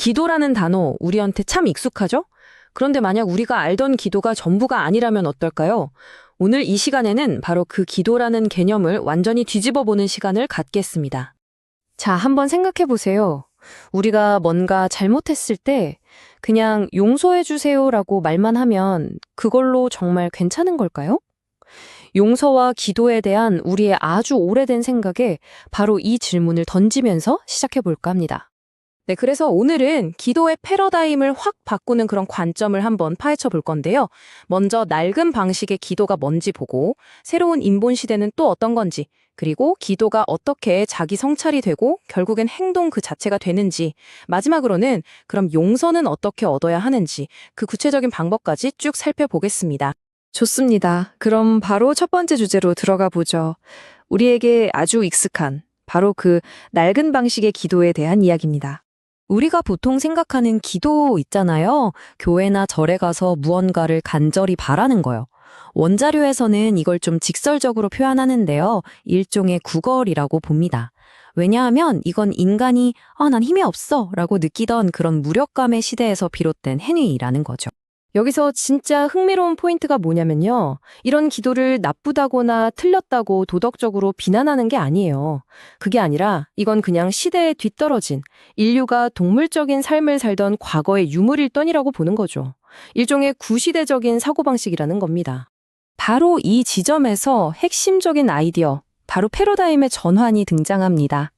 기도라는 단어 우리한테 참 익숙하죠? 그런데 만약 우리가 알던 기도가 전부가 아니라면 어떨까요? 오늘 이 시간에는 바로 그 기도라는 개념을 완전히 뒤집어 보는 시간을 갖겠습니다. 자, 한번 생각해 보세요. 우리가 뭔가 잘못했을 때 그냥 용서해 주세요라고 말만 하면 그걸로 정말 괜찮은 걸까요? 용서와 기도에 대한 우리의 아주 오래된 생각에 바로 이 질문을 던지면서 시작해 볼까 합니다. 네, 그래서 오늘은 기도의 패러다임을 확 바꾸는 그런 관점을 한번 파헤쳐 볼 건데요. 먼저 낡은 방식의 기도가 뭔지 보고, 새로운 인본 시대는 또 어떤 건지, 그리고 기도가 어떻게 자기 성찰이 되고 결국엔 행동 그 자체가 되는지, 마지막으로는 그럼 용서는 어떻게 얻어야 하는지, 그 구체적인 방법까지 쭉 살펴보겠습니다. 좋습니다. 그럼 바로 첫 번째 주제로 들어가 보죠. 우리에게 아주 익숙한 바로 그 낡은 방식의 기도에 대한 이야기입니다. 우리가 보통 생각하는 기도 있잖아요. 교회나 절에 가서 무언가를 간절히 바라는 거요. 원자료에서는 이걸 좀 직설적으로 표현하는데요. 일종의 구걸이라고 봅니다. 왜냐하면 이건 인간이 난 힘이 없어 라고 느끼던 그런 무력감의 시대에서 비롯된 행위라는 거죠. 여기서 진짜 흥미로운 포인트가 뭐냐면요. 이런 기도를 나쁘다거나 틀렸다고 도덕적으로 비난하는 게 아니에요. 그게 아니라 이건 그냥 시대에 뒤떨어진 인류가 동물적인 삶을 살던 과거의 유물일 뿐이라고 보는 거죠. 일종의 구시대적인 사고방식이라는 겁니다. 바로 이 지점에서 핵심적인 아이디어, 바로 패러다임의 전환이 등장합니다.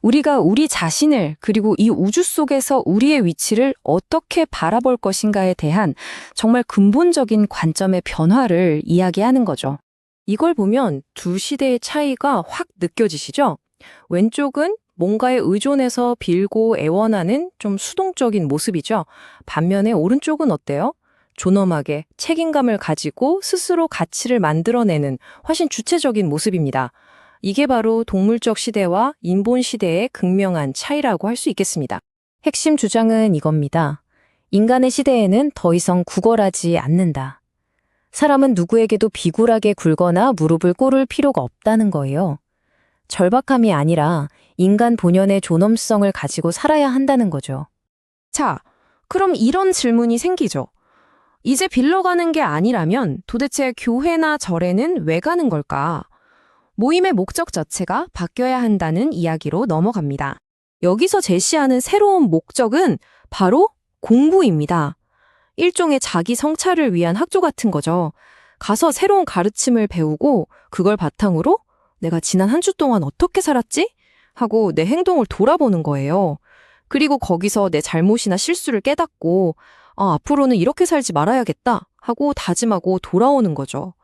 우리가 우리 자신을 그리고 이 우주 속에서 우리의 위치를 어떻게 바라볼 것인가에 대한 정말 근본적인 관점의 변화를 이야기하는 거죠. 이걸 보면 두 시대의 차이가 확 느껴지시죠? 왼쪽은 뭔가에 의존해서 빌고 애원하는 좀 수동적인 모습이죠. 반면에 오른쪽은 어때요? 존엄하게 책임감을 가지고 스스로 가치를 만들어내는 훨씬 주체적인 모습입니다. 이게 바로 동물적 시대와 인본 시대의 극명한 차이라고 할 수 있겠습니다. 핵심 주장은 이겁니다. 인간의 시대에는 더 이상 구걸하지 않는다. 사람은 누구에게도 비굴하게 굴거나 무릎을 꿇을 필요가 없다는 거예요. 절박함이 아니라 인간 본연의 존엄성을 가지고 살아야 한다는 거죠. 자, 그럼 이런 질문이 생기죠. 이제 빌려가는 게 아니라면 도대체 교회나 절에는 왜 가는 걸까? 모임의 목적 자체가 바뀌어야 한다는 이야기로 넘어갑니다. 여기서 제시하는 새로운 목적은 바로 공부입니다. 일종의 자기 성찰을 위한 학교 같은 거죠. 가서 새로운 가르침을 배우고 그걸 바탕으로 내가 지난 한 주 동안 어떻게 살았지? 하고 내 행동을 돌아보는 거예요. 그리고 거기서 내 잘못이나 실수를 깨닫고 앞으로는 이렇게 살지 말아야겠다 하고 다짐하고 돌아오는 거죠.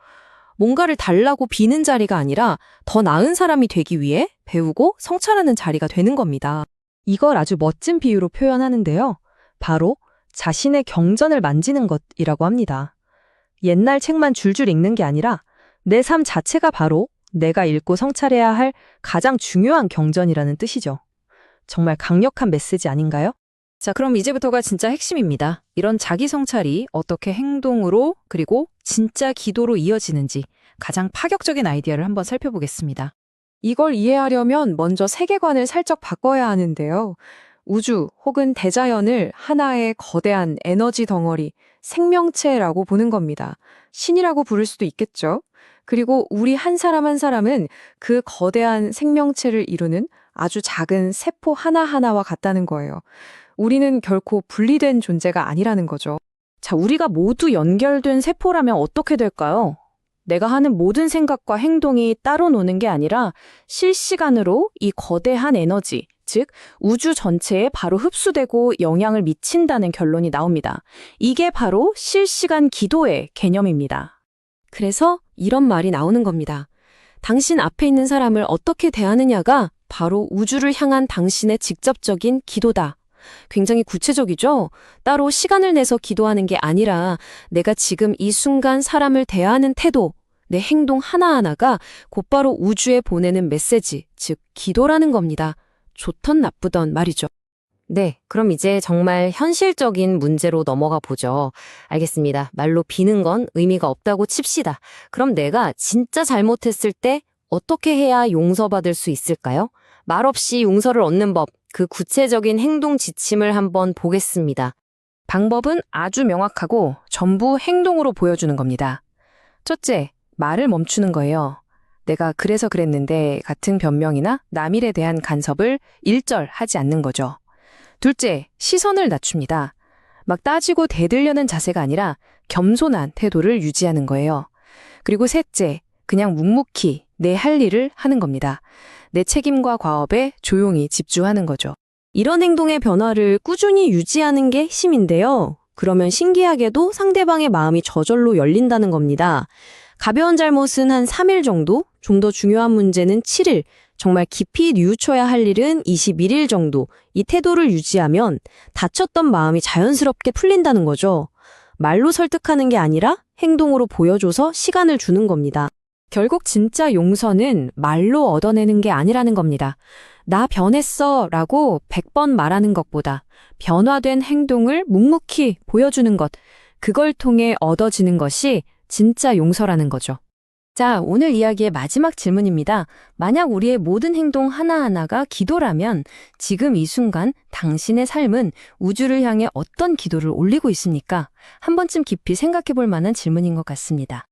뭔가를 달라고 비는 자리가 아니라 더 나은 사람이 되기 위해 배우고 성찰하는 자리가 되는 겁니다. 이걸 아주 멋진 비유로 표현하는데요. 바로 자신의 경전을 만지는 것이라고 합니다. 옛날 책만 줄줄 읽는 게 아니라 내 삶 자체가 바로 내가 읽고 성찰해야 할 가장 중요한 경전이라는 뜻이죠. 정말 강력한 메시지 아닌가요? 자, 그럼 이제부터가 진짜 핵심입니다. 이런 자기 성찰이 어떻게 행동으로 그리고 진짜 기도로 이어지는지 가장 파격적인 아이디어를 한번 살펴보겠습니다. 이걸 이해하려면 먼저 세계관을 살짝 바꿔야 하는데요. 우주 혹은 대자연을 하나의 거대한 에너지 덩어리, 생명체라고 보는 겁니다. 신이라고 부를 수도 있겠죠. 그리고 우리 한 사람 한 사람은 그 거대한 생명체를 이루는 아주 작은 세포 하나하나와 같다는 거예요. 우리는 결코 분리된 존재가 아니라는 거죠. 자, 우리가 모두 연결된 세포라면 어떻게 될까요? 내가 하는 모든 생각과 행동이 따로 노는 게 아니라 실시간으로 이 거대한 에너지, 즉 우주 전체에 바로 흡수되고 영향을 미친다는 결론이 나옵니다. 이게 바로 실시간 기도의 개념입니다. 그래서 이런 말이 나오는 겁니다. 당신 앞에 있는 사람을 어떻게 대하느냐가 바로 우주를 향한 당신의 직접적인 기도다. 굉장히 구체적이죠? 따로 시간을 내서 기도하는 게 아니라 내가 지금 이 순간 사람을 대하는 태도, 내 행동 하나하나가 곧바로 우주에 보내는 메시지, 즉 기도라는 겁니다. 좋던 나쁘던 말이죠. 네, 그럼 이제 정말 현실적인 문제로 넘어가 보죠. 알겠습니다. 말로 비는 건 의미가 없다고 칩시다. 그럼 내가 진짜 잘못했을 때 어떻게 해야 용서받을 수 있을까요? 말없이 용서를 얻는 법, 그 구체적인 행동 지침을 한번 보겠습니다. 방법은 아주 명확하고 전부 행동으로 보여주는 겁니다. 첫째, 말을 멈추는 거예요. 내가 그래서 그랬는데 같은 변명이나 남일에 대한 간섭을 일절하지 않는 거죠. 둘째, 시선을 낮춥니다. 막 따지고 대들려는 자세가 아니라 겸손한 태도를 유지하는 거예요. 그리고 셋째, 그냥 묵묵히 내 할 일을 하는 겁니다. 내 책임과 과업에 조용히 집중하는 거죠. 이런 행동의 변화를 꾸준히 유지하는 게 핵심인데요. 그러면 신기하게도 상대방의 마음이 저절로 열린다는 겁니다. 가벼운 잘못은 한 3일 정도, 좀 더 중요한 문제는 7일, 정말 깊이 뉘우쳐야 할 일은 21일 정도 이 태도를 유지하면 다쳤던 마음이 자연스럽게 풀린다는 거죠. 말로 설득하는 게 아니라 행동으로 보여줘서 시간을 주는 겁니다. 결국 진짜 용서는 말로 얻어내는 게 아니라는 겁니다. 나 변했어 라고 100번 말하는 것보다 변화된 행동을 묵묵히 보여주는 것, 그걸 통해 얻어지는 것이 진짜 용서라는 거죠. 자, 오늘 이야기의 마지막 질문입니다. 만약 우리의 모든 행동 하나하나가 기도라면 지금 이 순간 당신의 삶은 우주를 향해 어떤 기도를 올리고 있습니까? 한 번쯤 깊이 생각해 볼 만한 질문인 것 같습니다.